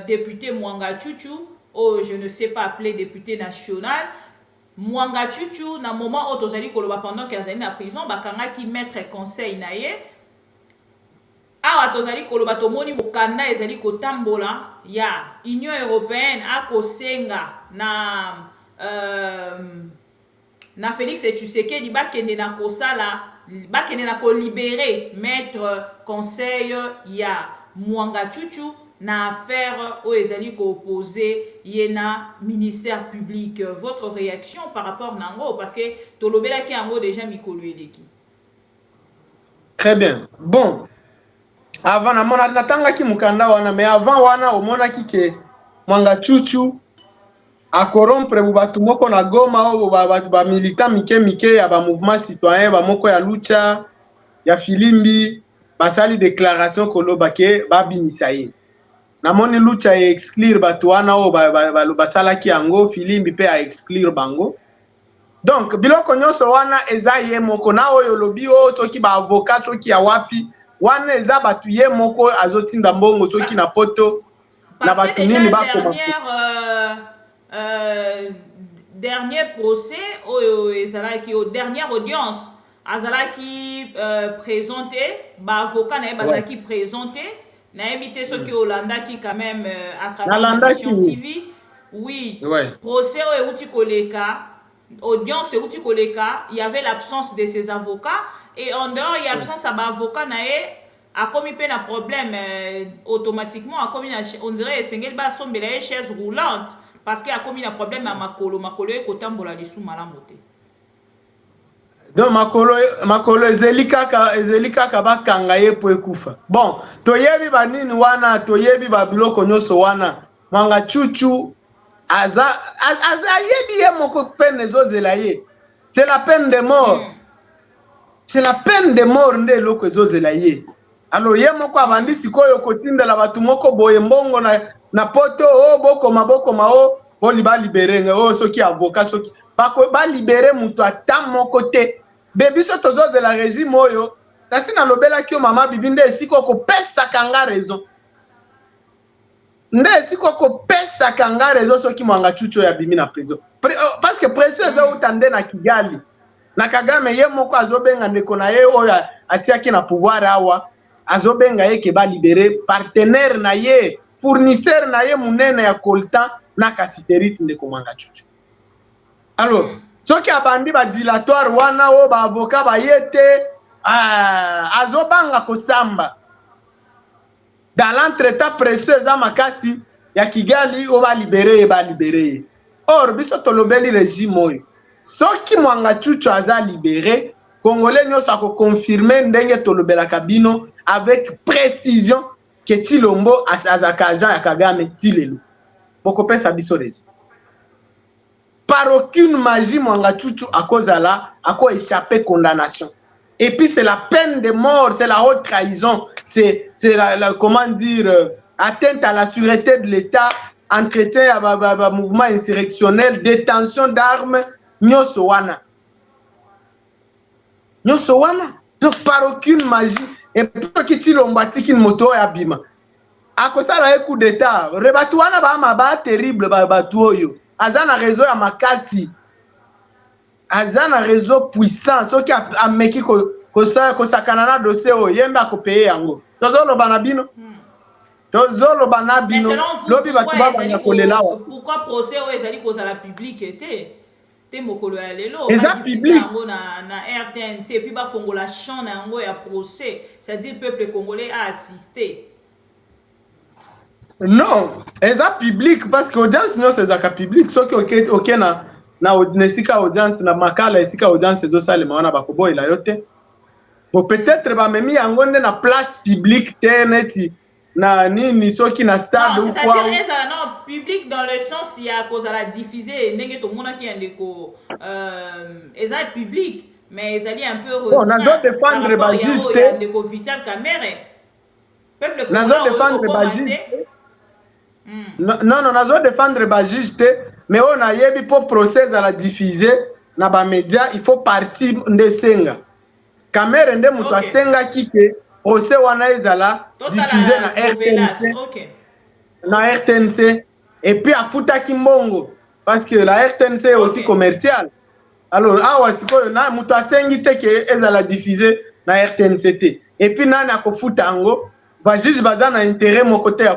député Mwanga Chuchu, oh, je ne sais pas appeler député national. Mwanga Chuchu, na moment où tozali koloba pendant qu'il azali na prison, bakanga ki maître conseil na ye. Awa tozali koloba tomoni mokanda ezali kotambola ya Union européenne akosenga na na Félix Tshisekedi bakende na kosala bakende na ko libérer maître conseil ya Mwanga Chuchu na affaire où ezali ko opposé yena ministère public. Votre réaction par rapport nango parce que tolobela ki yango déjà mikolo eleki. Très bien. Bon. Avant natanga ki mukanda wana mais avant wana omona ki ke Mwanga Chuchu a corrompre batu moko na Goma o ba militant mike ya ba mouvement citoyen ba moko ya lucha ya Filimbi basali déclaration koloba ke ba binisa ye. Namoni lucha e exclure batu wana o basala ki yango Filimbi pe a exclure bango. Donc biloko nyonso wana eza ye moko na oyo lobi o soki ba avocat soki ya wapi wana eza batu ye moko azotinda mbongo soki na poto na batu nini bako dernier procès oyo ezalaki au dernière audience azalaki présenté ba avocat na bazalaki présenté na ebité soki olandaki quand même à travers la commission TV oui procès oyo euti koleka audience euti koleka il y avait l'absence de ses avocats et en dehors il y a l'absence à ba avocat na a commis un problème automatiquement a commis on dirait sengel ba sombela chaise roulante parce qu'il a commis un problème à makolo e kotambola lisu malamu te. Donc makolo ezelika ka bakanga ye po ekufa. Bon, toyebi ba nini wana toyebi ba biloko nyoso wana Mwanga Chuchu aza yebi ye moko peine ezozela ye. C'est la peine de mort. C'est la peine de mort nde eloko ezozela ye. Alors ye moko abandi sikoyo kotindela batu moko boye mbongo na poto o bokoma o boli ba libérer o soki avocat soki ba libérer mutu ata moko te bebiso tozozela régime oyo kasi na lobela ki o mama bibi nde esiko kopesa kanga raison nde esiko kopesa kanga raison soki Mwanga Chuchu ya bimi na prison parce que pression eza utande na Kigali na Kagame ye moko azobenga ndeko na ye oyo atiaki na pouvoir awa azobenga ye ke ba libérer partenaire na ye fournisseur na ye munene ya coltan na kasiterite ndeko Mwanga Chuchu. Alors soki abandi ba dilatoire wana o ba avocat ba yete azobanga kosamba dans l'entretemps pression eza makasi ya Kigali o ba libérer or biso tolobeli régime oyo soki Mwanga Chuchu aza libéré Congolais nyonso ako confirmer ndenge tolobela kabino avec précision que Tilombo azaka agent ya Kagame tilelo boko pesa biso raison par aucune magie Mwanga Chuchu ako échappé condamnation et puis c'est la peine de mort, c'est la haute trahison, c'est la comment dire atteinte à la sûreté de l'État, entretien à mouvement insurrectionnel, détention d'armes nyonso wana. Donc par aucune magie et pour que Tilombo atiki moto ya bima akosala coup d'état rebatu wana ba terrible batu oyo azana réseau ya makasi azana réseau puissant soki ameki kosakana na dossier oyo yembe akopeye yango tozoloba na bino lobi batu babanya kolela pourquoi procès oyo ezali kozala public te mokolo ya lelo public yango na RTNC et puis bafongola champ na yango ya procès c'est-à-dire peuple congolais a assisté. Non, eza public parce que audience non c'est zaka public soki OK na nesika audience na makala esika audience ezosalema wana bakoboyela yo te. Bon peut-être ba memi yango nde na place publique te neti na nini soki na stade ou quoi. C'est-à-dire ça non public dans le sens il y a cause à la diffuser ndenge to mona ki ndeko eza public mais ezali un peu restreint. Bon, nazo défendre ba juste ndeko Vital Kamerhe. Peuple nazo défendre ba juste. Non, nazo défendre ba juste mais on a yebi pour procès à la diffuser na ba média il faut partir ndesenga Kamerhe nde mutu asenga kike procès wana ezala diffusé na RTNC. Ok. Na RTNC. Et puis afutaki mbongo. Parce que la RTNC est aussi commerciale. Alors, awa sikoyo na mutu asengi te ke ezala diffusé na RTNCT. Et puis nani akofuta yango, ba juge baza na intérêt mon côté ya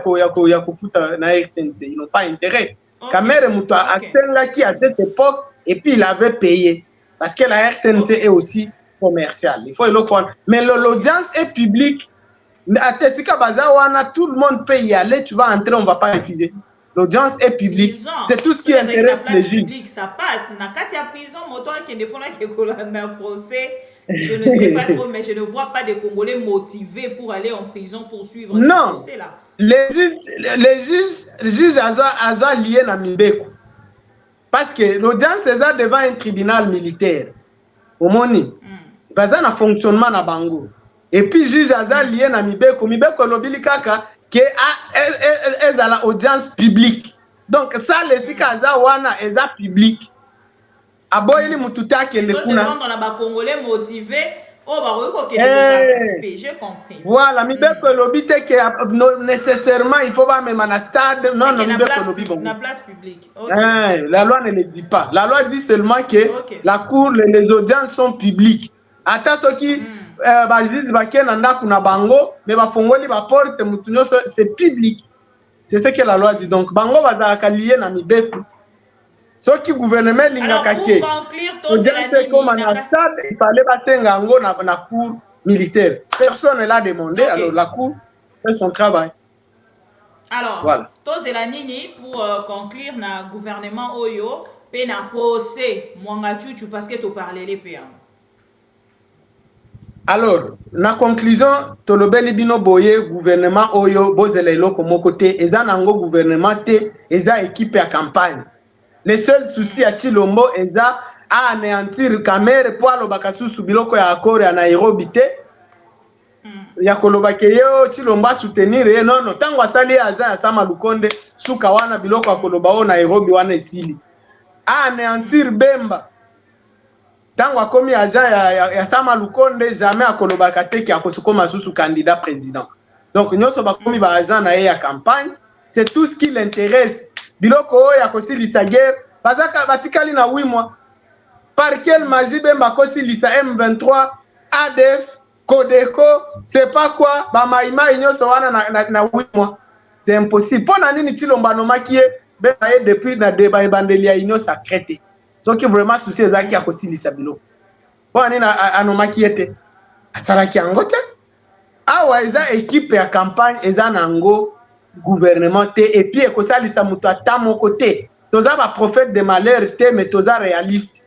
kofuta na RTNC. Ils n'ont pas intérêt. Kamere mutu asengaki à cette époque et puis il avait payé parce que la RTNC est aussi commerciale. Il faut le comprendre. Mais l'audience est publique. À Tessika Bazawana, tout le monde peut y aller, tu vas entrer, on ne va pas refuser. L'audience est publique. C'est tout ce qui intéresse les juges. Ça passe. Dans la prison, je ne sais pas trop, mais je ne vois pas de Congolais motivés pour aller en prison pour suivre ce procès-là. Les juges sont liés à Mibeko. Parce que l'audience est devant un tribunal militaire. Au Moni. Il y a un fonctionnement à Bango. Et puis, les juges sont liés à Mibeko. Mibeko, l'obili kaka, qui est à l'audience publique. Donc, ça, les Sikaza wana est public. Aboyeli mututa kende kuna. Ils sont dans Congolais motivés. Oh, bah, oui, participer. J'ai compris. Voilà, Mibeko lobi te que nécessairement il faut pas même à stade. Non, non, Mibeko lobi bon. La place publique. La loi ne le dit pas. La loi dit seulement que la cour, les audiences sont publiques. Attends, ce qui bajis baken anda kuna bango, mais ba fongoli ba porte mutunyo c'est public. C'est ce que la loi dit. Donc bango va lié na Mibeko. Ce qui gouvernement l'ingakake. Pour conclure, il fallait battre na cour militaire. Personne ne l'a demandé, alors la cour fait son travail. Alors, voilà. Tozelanini pour conclure na gouvernement Oyo, pe na procès Mwangachuchu parce que tu parlais les PA. Alors, na conclusion, tolobeli bino boye gouvernement Oyo bozela eloko moko te, eza nango gouvernement te, eza équipe à campagne. Le seul souci à Chilombo est à anéantir Kamere pour alobaka susu biloko ya accord ya Nairobi te. Ya kolobake yo Chilombo soutenir non non tango asali aza ya Sama Lukonde suka wana biloko ya koloba o Nairobi wana esili. Anéantir Bemba. Tango akomi aza ya Sama Lukonde jamais akolobaka te ki akosukoma susu candidat président. Donc nyoso bakomi ba agent na ya campagne, c'est tout ce qui l'intéresse. Biloko ya kosilisa guerre bazaka batikali na 8 mois. Par quelle magie Bemba kosilisa M23, ADF, Codeco, c'est pas quoi, ba maïma inyoso wana na 8 mois. C'est impossible. Pona nini Tshilombo nomaki Bemba depuis na débat ebandeli ya inyo sacré. Ce qui vraiment souci ezaki ya kosilisa biloko. Pona nini anomaki ete asalaki yango te. Awa eza équipe ya campagne eza nango gouvernement et puis ekosalisa mutu ata moko te. Toza ba prophète de malheur te mais toza réaliste.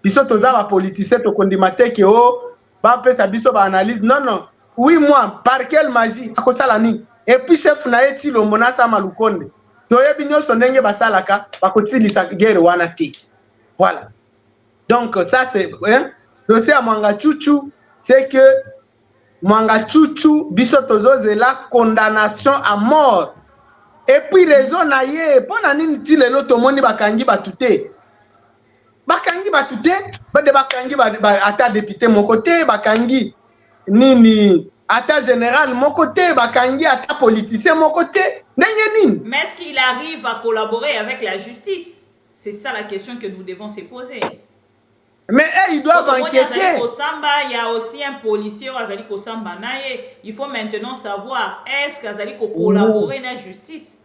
Biso toza ba politicien to kondimate ke o ba pesa biso ba analyse. Non non, 8 mois par quelle magie akosala ni. Et puis chef na eti Tshilombo na Sama Lukonde. Toyebi nyonso ndenge basalaka bakotilisa guerre wana te. Voilà. Donc ça c'est dossier à Mwangachuchu, c'est que Mwangachuchu biso tozozela condamnation à mort. Et puis raison na ye pona nini ti lelo tomoni bakangi batute. Bakangi batute, bade bakangi ata député mon côté, bakangi nini ata général mon côté, bakangi ata politicien mon côté. Nini. Mais est-ce qu'il arrive à collaborer avec la justice? C'est ça la question que nous devons se poser. Mais ils doivent enquêter. Il y a aussi un policier Azali Kosamba. Il faut maintenant savoir est-ce qu'Azali peut collaborer dans la justice.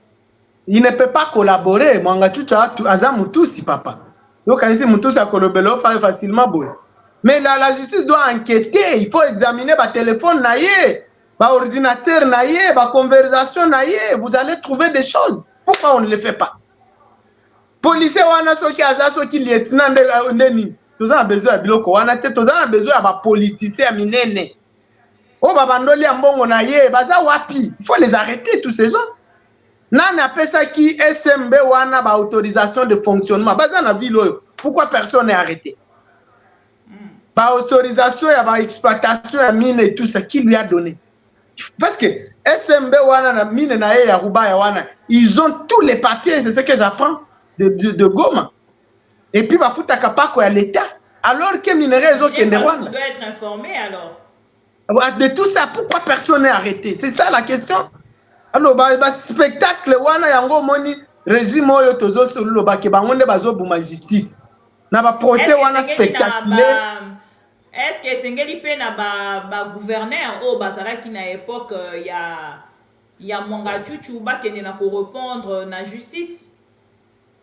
Il ne peut pas collaborer. Mwangachuchu aza mutusi papa. Donc quand il mutusi a collaboré facilement boy. Mais la justice doit enquêter. Il faut examiner ba téléphone naie, ba ordinateur naie, ba conversation naie. Vous allez trouver des choses. Pourquoi on ne le fait pas? Policier wana soki aza soki lieutenant ndeni. Tous a besoin de biloko wana te, tous a besoin de politicien minene. Oh babandoli ambongo na ye, baza wapi? Il faut les arrêter tous ces gens. Nani apesa ki SMB wana ba autorisation de fonctionnement. Baza na ville oyo. Pourquoi personne n'est arrêté? Ba autorisation ya ba exploitation ya mine et tout ça qui lui a donné? Parce que SMB wana na mine na ye ya Rubaya wana, ils ont tous les papiers, c'est ce que j'apprends de Goma. Et puis, il faut à l'État. Alors que minerais, ils ont doit être informé alors. De tout ça, pourquoi personne n'est arrêté? C'est ça la question. Alors, spectacle, wana yango moni régime oyo tozo solo ba ke bangonde bazo buma justice. Na ba procès wana spectaculaire. Est-ce que Sengeli pe na ba gouverneur au bazara qui na époque ya Mwanga Chuchu ba kende na ko répondre na justice?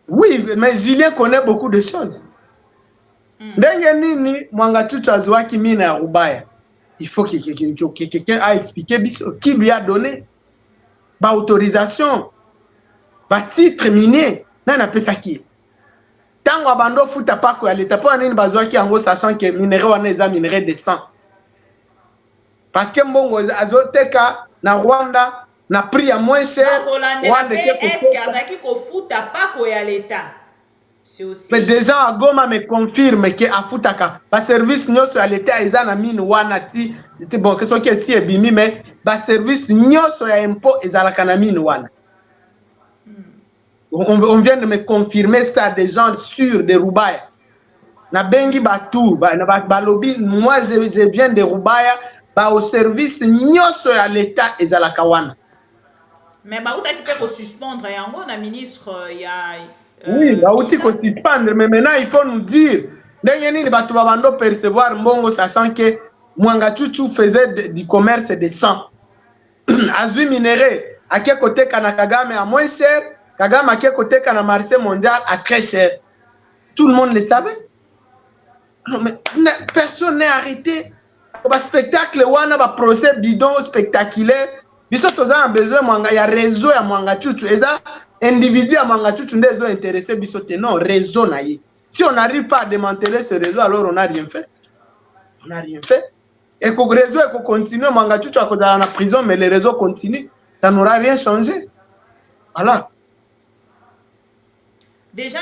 Oui, mais Julien connaît beaucoup de choses. Ndenge nini Mwanga Chuchu azwaki mina ya Rubaya? Il faut que quelqu'un a expliqué qui lui a donné ba autorisation, ba titre minier. Nana pesa qui? Tango abando futa pako ya leta po nini bazwaki yango sachant que minerai wana eza minerai de sang. Parce que mbongo azoteka na Rwanda na prix ya moins cher. Est-ce que azaki ko futa pako ya leta? C'est aussi. Mais déjà à Goma me confirme que afutaka ba service nyoso ya leta eza na mine wana ti bon que soki si ebimi mais ba service nyoso ya impôt ezalaka na mine wana. On vient de me confirmer ça, des gens sûrs de Rubaya. Na bengi batu, balobi, moi je viens de Rubaya, au service nyoso ya l'État ezalaka wana. Mais bauta qui peut suspendre yango na ministre ya oui, bauti ko suspendre, mais maintenant il faut nous dire ndenge nini batu babando percevoir mbongo sachant que Mwanga Chuchu faisait du commerce de sang. Azui minerai, à quel côté Kanakagame à moins cher. Kagame a côté qu'à la marché mondial à très cher. Tout le monde le savait. Non, mais personne n'est arrêté. Le spectacle, on a un procès bidon spectaculaire. Ils sont besoin, il y a réseau à Mwanga Chuchu. Et ça, individu à Mwanga Chuchu, ils sont intéressés. Non, réseau. Si on n'arrive pas à démanteler ce réseau, alors on n'a rien fait. On n'a rien fait. Et que le réseau continue, Mwanga Chuchu est en prison, mais le réseau continue. Ça n'aura rien changé. Voilà. Déjà,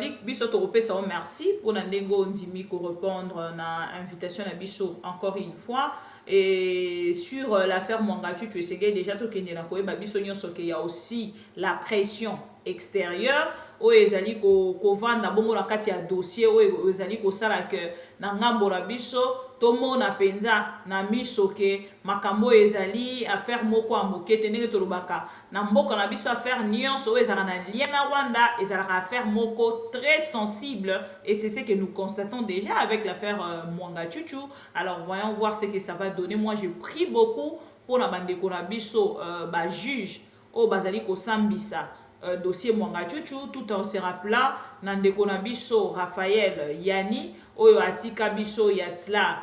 Lick Bisso Toropesa, merci pour Nandengo Ndimi pour répondre à l'invitation à Bisso encore une fois. Et sur l'affaire Mwanga Chuchu, c'est déjà tout qu'il y a aussi la pression extérieure. O ezali ko vanda bongo na kati ya dossier o ezali ko sala que na ngambo la biso to mona penza na miso ke makambo ezali affaire moko amoke tenenge to lobaka na mboka na biso affaire nyonso o ezala na lien na Rwanda ezala affaire moko très sensible et c'est ce que nous constatons déjà avec l'affaire Mwanga Chuchu. Alors voyons voir ce que ça va donner. Moi j'ai pris beaucoup pour la bande ko na biso ba juge o bazali ko sambisa dossier Mwanga Chuchu tout en se rappelant Nandeko na biso Raphaël Yani oyo atika biso yatla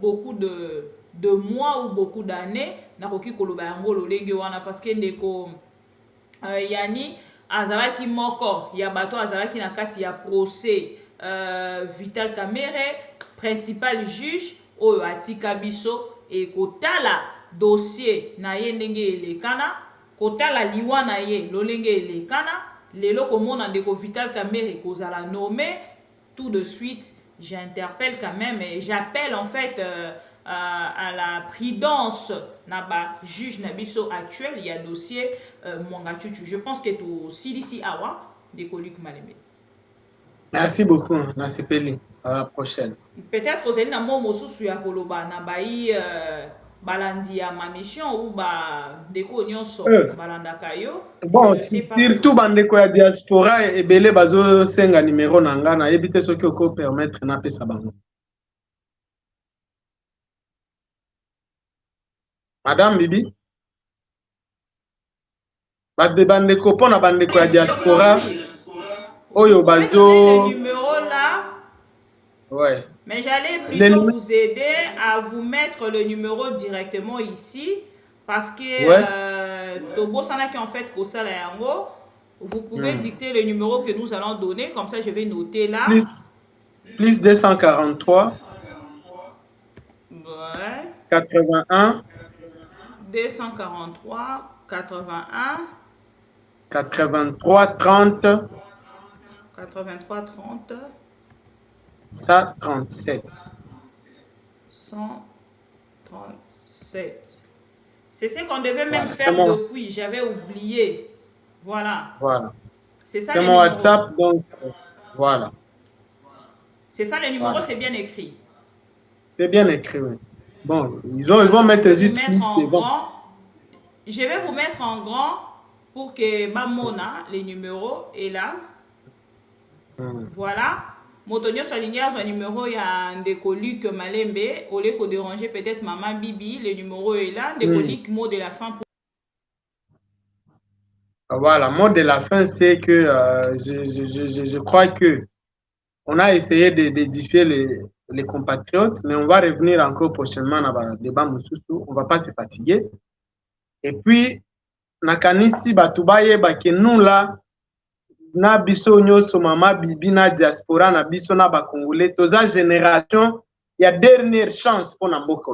beaucoup de mois ou beaucoup d'années nakoki koloba yango lolenge wana parce que ndeko Yani azalaki moko ya bato azalaki na kati ya procès Vital Kamerhe principal juge oyo atika biso et kotala dossier na ye ndenge elekana kotala liwa na ye lolenge elekana lelo komona ndeko Vital Kamerhe kozala nommé tout de suite. J'interpelle quand même et j'appelle en fait à la prudence naba juge nabiso actuel il y a dossier Mwanga Chuchu. Je pense que tout Silisi Awa ndeko Luc Maleme. Merci beaucoup, merci Peli. À la prochaine. Peut-être que c'est na mo mosusu ya koloba na bai balandi ya ma mission ou ba ndeko nyonso balandaka yo. Bon, surtout bandeko ya diaspora ebele bazo senga numéro na nga na yebite soki oko permettre na pesa bango. Madame Bibi bandeko pona bandeko ya diaspora oyo bazo le numéro là. Ouais. Mais j'allais plutôt vous aider à vous mettre le numéro directement ici parce que Tobo Sanaki en fait Kosala Yango, vous pouvez dicter le numéro que nous allons donner, comme ça je vais noter là. Plus 243 81 243 81 83 30 83 30 137. 137. C'est ce qu'on devait même faire depuis. J'avais oublié. Voilà. Voilà. C'est ça le numéro. WhatsApp, donc voilà. C'est ça le numéro, c'est bien écrit. C'est bien écrit, oui. Bon, ils vont Je mettre vais vous juste mettre plus en devant. grand. Je vais vous mettre en grand pour que Bamona, les numéros, est là. Voilà. Motonio Salinga, son numéro, il y a Ndeko Luc Malembe. Au lieu de déranger peut-être Maman Bibi, le numéro est là. Ndeko Luc, mot de la fin. Voilà, mot de la fin, c'est que je crois que on a essayé d'édifier les compatriotes, mais on va revenir encore prochainement dans le débat Moussoussou. On ne va pas se fatiguer. Et puis, nakanisi batubaye que nous là, na biso nyoso mama bibi na diaspora na biso na bakongolais, toza génération, il y a dernière chance pour Namboka.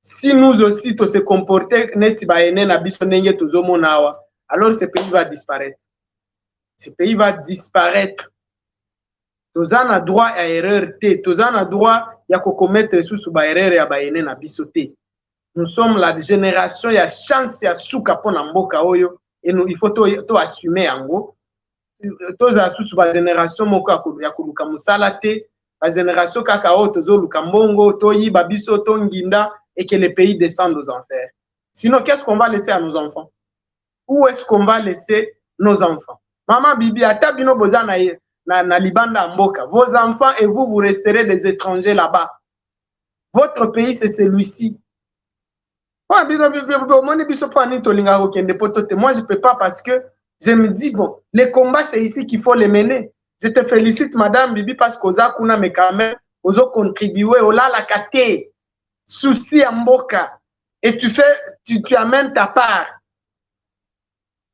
Si nous aussi, to se comporter neti baene na biso nenge tozomona awa, alors ce pays va disparaître. Ce pays va disparaître. Toza na droit à erreur te, toza na droit ya commettre sous ba erreur ya baene na biso te. Nous sommes la génération ya chance ya suka pona mboka oyo et nous il faut to assumer yango. Toza sous ba génération moko ya koluka musala te, ba génération kaka o tozo luka mbongo, to yiba biso to nginda et que le pays descende aux enfers. Sinon qu'est-ce qu'on va laisser à nos enfants? Où est-ce qu'on va laisser nos enfants? Maman Bibi, ata bino boza na libanda mboka. Vos enfants et vous resterez des étrangers là-bas. Votre pays, c'est celui-ci. Moi, je ne peux pas parce que je me dis, bon, les combats, c'est ici qu'il faut les mener. Je te félicite, Madame Bibi, parce que Kuna mais quand même, vous avez contribué au la kate, souci à mboka. Et tu amènes ta part.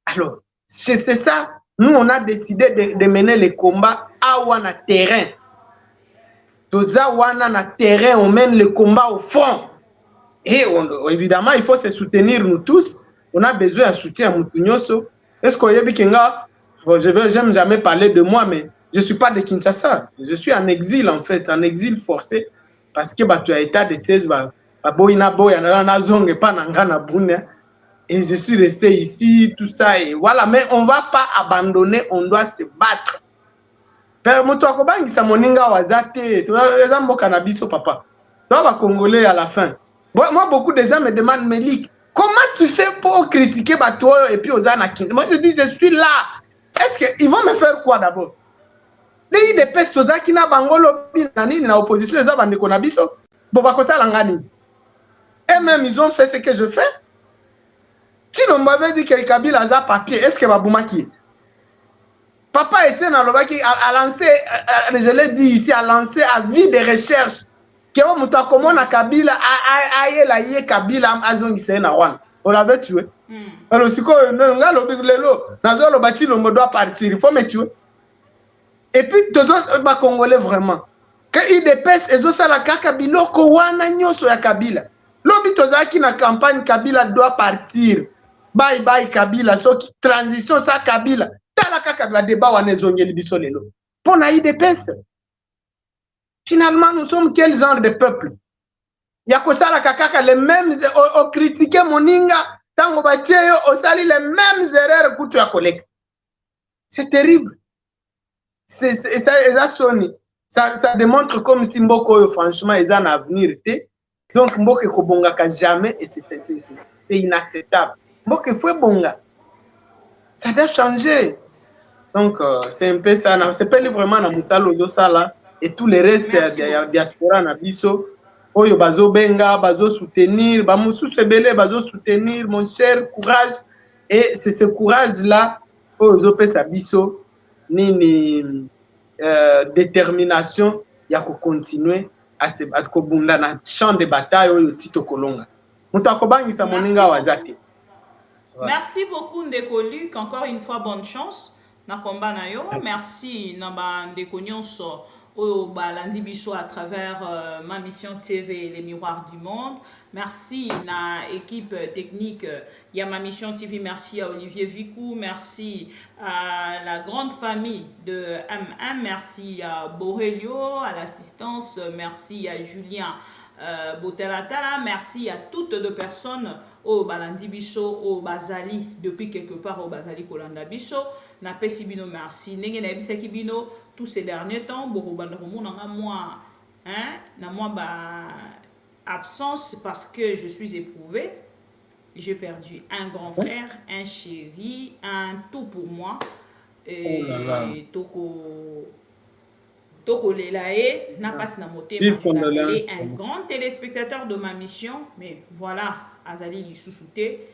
Alors, c'est ça. Nous, on a décidé de mener les combats à Wana terrain. Toza Wana na terrain, on mène le combat au front. Et évidemment, il faut se soutenir nous tous. On a besoin de soutien à Moutounyoso. Est-ce qu'on y a Bikenga? J'aime jamais parler de moi, mais je ne suis pas de Kinshasa. Je suis en exil, en fait, en exil forcé. Parce que tu as état de 16, et je suis resté ici, tout ça, et voilà. Mais on ne va pas abandonner, on doit se battre. Père Moutouakobangi, ça moninga wazate, tu vois, papa. Toi, va Congolais à la fin. Moi, beaucoup de gens me demandent, Melik, comment tu fais pour critiquer Bato et puis aux Anakin? Moi, je dis, je suis là. Est-ce qu'ils vont me faire quoi d'abord? Les des pestes aux Akina Bangolo, na opposition, les Abandeko Nabiso, Bobakosa Langani. Et même, ils ont fait ce que je fais. Si l'on m'avait dit que Kabila a papier, est-ce que Baboumaki? Papa Etienne Alobaki a lancé, je l'ai dit ici, a lancé à vie de recherche. Que on a Kabila, a Kabila, on l'avait tué. Alors, si on doit partir, il faut me tuer. Et puis, tous les Congolais vraiment. Que IDPS, ils ont ça la Kabila, Kowana Nyoso ya Kabila. L'obi tozaki na campagne, Kabila doit partir. Bye bye Kabila, so transition ça Kabila. Tala kaka la débat wana ezongeli biso lelo. Pona IDPS. Finalement, nous sommes quel genre de peuple? Yakosala kaka les mêmes au critiquer Moninga, tango batie yo osali les mêmes erreurs kutu ya collègue. C'est terrible. Ça démontre comme si Mboko franchement ils ont un avenir. Donc Mboko kobongaka jamais et c'est inacceptable. Mboko faut bonga. Ça doit changer. Donc c'est un peu ça. C'est pas vraiment na musalo yosala et tout le reste de diaspora na biso. Oyo bazo benga, bazo soutenir, ba mususu ebele bazo soutenir, mon cher, courage. Et c'est ce courage là oyo pesa biso nini détermination ya ko continuer à se kobunda na champ de bataille oyo tito kolonga. Mutu akobangisa moninga wazate. Merci beaucoup Ndeko Luc, encore une fois bonne chance na combat na yo. Merci na ba Ndeko nyonso oyo balandi biso à travers ma mission TV Les Miroirs du Monde. Merci na équipe technique ya ma mission TV. Merci à Olivier Vicou, merci à la grande famille de M1, merci à Borelio à l'assistance, merci à Julien Botelatala, merci à toutes les personnes au Balandi Biso, au Bazali, depuis quelque part au Bazali Kolanda Biso, na pesi bino merci. Nenge na ebisa kibino tous ces derniers temps, boko banda ko mona nga moi, hein, na moi ba absence parce que je suis éprouvée. J'ai perdu un grand frère, un chéri, un tout pour moi. Et Toko Lelae n'a pas sinamoté, je l'appelais un grand téléspectateur de ma mission, mais voilà, Azali li sous-souté,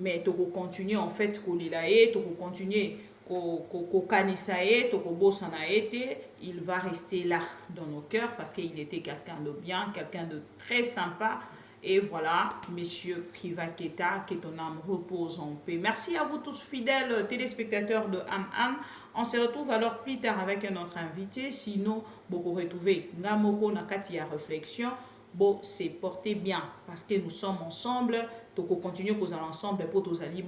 mais Toko continue en fait ko Lelae, Toko continue ko Kanisae, Toko Bosanaete, il va rester là dans nos cœurs parce qu'il était quelqu'un de bien, quelqu'un de très sympa. Et voilà, Monsieur Privaketa, que ton âme repose en paix. Merci à vous tous fidèles téléspectateurs de Am. On se retrouve alors plus tard avec un autre invité. Sinon, vous retrouvez Namoko Nakatia Réflexion. Bon, c'est porté bien parce que nous sommes ensemble. Donc, on continue pour ensemble pour tous aller.